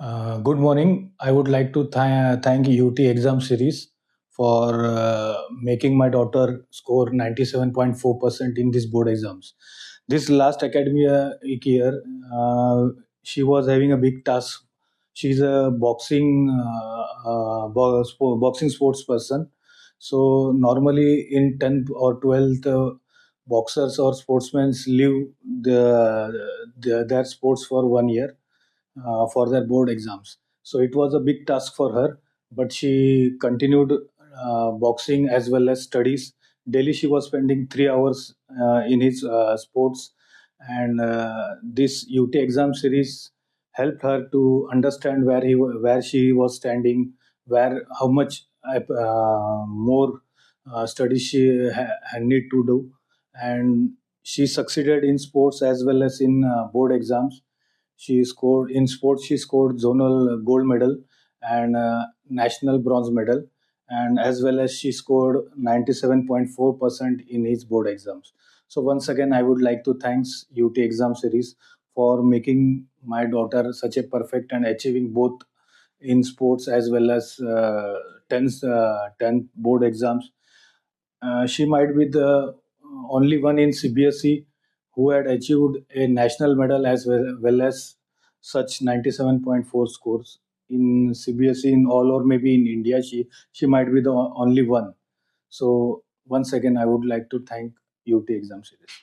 Good morning. I would like to thank UT Exam Series for making my daughter score 97.4% in these board exams. This last academic year, she was having a big task. She's a boxing sports person. So normally in 10th or 12th, boxers or sportsmen leave their sports for 1 year for their board exams. So it was a big task for her, but she continued boxing as well as studies. Daily, she was spending 3 hours in his sports, and this UT exam series helped her to understand where she was standing, where how much more studies she need to do, and she succeeded in sports as well as in board exams. She scored in sports. She scored zonal gold medal and national bronze medal, and as well as she scored 97.4% in his board exams. So once again, I would like to thanks UT Exam Series for making my daughter such a perfect and achieving both in sports as well as 10th board exams. She might be the only one in CBSE who had achieved a national medal as well as such 97.4 scores in CBSE in all, or maybe in India. She might be the only one. So once again, I would like to thank UT Exam Series.